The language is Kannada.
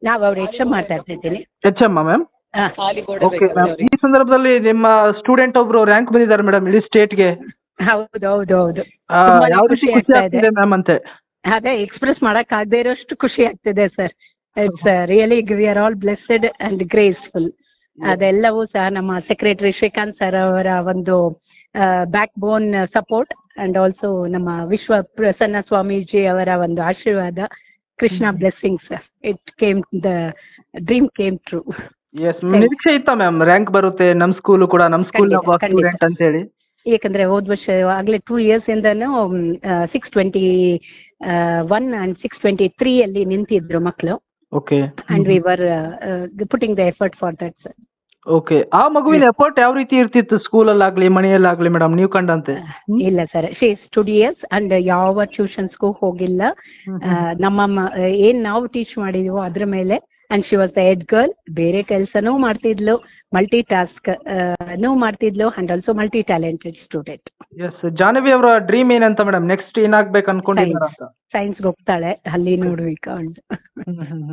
ನಾವು ಅವ್ರ ಎಚ್ ಎಂ ಮಾತಾಡ್ತಾ ಇದ್ದೀನಿ. H M ma'am? ಹಾ. Okay ma'am. ಈ ಸಂದರ್ಭದಲ್ಲಿ ನಿಮ್ಮ ಸ್ಟೂಡೆಂಟ್ ಒಬ್ರು ರ್ಯಾಂಕ್ ಬಂದಿದ್ದಾರೆ ಮೇಡಮ್ ಇಡೀ ಸ್ಟೇಟ್ಗೆ. ಹೌದು ಹೌದು ಹೌದು. ತುಂಬಾನೇ ಯಾವ ರೀತಿ ಖುಷಿ ಖುಷಿ ಆಗ್ತಾ ಇದೆ. ಆಗ್ತಿದೆ ಮ್ಯಾಮ್ ಅಂತೆ? ಅದೇ ಎಕ್ಸ್ಪ್ರೆಸ್ ಮಾಡಕ್ ಆಗದೆ ಇರೋಷ್ಟು ಖುಷಿ ಆಗ್ತಿದೆ sir. It's really we are all blessed and graceful. ಅದೆಲ್ಲವೂ ಸಹ ನಮ್ಮ ಸೆಕ್ರೆಟರಿ ಶ್ರೀಕಾಂತ್ ಸರ್ ಅವರ ಒಂದು back bone support and also ನಮ್ಮ ವಿಶ್ವ ಪ್ರಸನ್ನ ಸ್ವಾಮೀಜಿ ಅವರ ಒಂದು ಆಶೀರ್ವಾದ, Krishna blessing sir. It came the dream came true. Yes, ನಿರೀಕ್ಷೆ ಇತ್ತಾ ಮ್ಯಾಮ್ ರ್ಯಾಂಕ್ ಬರುತ್ತೆ ನಮ್ಮ ಸ್ಕೂಲು ಕೂಡ, ನಮ್ಮ ಸ್ಕೂಲ್ ಸ್ಟೂಡೆಂಟ್ ಅಂತ ಹೇಳಿ? ಏಕೆಂದ್ರೆ ಹೋದ ವರ್ಷ ಆಗಲೇ 2 years ಇಂದನೂ 621 and 623 ಅಲ್ಲಿ ನಿಂತಿದ್ರು ಮಕ್ಕಳು. Okay. And we were putting the effort for that sir. Okay. ಆ ಮಗುವಿನ ಎಫರ್ಟ್ ಯಾವ ರೀತಿ ಇರ್ತಿತ್ತು ಸ್ಕೂಲಲ್ಲಾಗ್ಲಿ ಮನೆಯಲ್ಲಾಗ್ಲಿ ಮೇಡಮ್ ನೀವು ಕಂಡಂತೆ? ಇಲ್ಲ sir, she is studious and ಯಾವ ಟ್ಯೂಷನ್ಸ್ಗೂ ಹೋಗಿಲ್ಲ. ಏನ್ ನಾವು ಟೀಚ್ ಮಾಡಿದೀವೋ ಅದ್ರ ಮೇಲೆ. And she was the head girl. ಬೇರೆ ಕೆಲಸನೂ ಮಾಡ್ತಿದ್ಲು, ಮಲ್ಟಿ ಟಾಸ್ಕ್ ನೂ ಮಾಡ್ತಿದ್ಲು and also multi talented student. Yes. Jahnavi ಅವರ ಡ್ರೀಮ್ ಏನಂತ ಮೇಡಮ್? ನೆಕ್ಸ್ಟ್ ಏನಾಗ್ಬೇಕು ಅನ್ಕೊಂಡಿದ್ದಾರೆ ಅಂತ? ಸೈನ್ಸ್ಗೆ ಹೋಗ್ತಾಳೆ, ಅಲ್ಲಿ ನೋಡ್ಬೇಕು.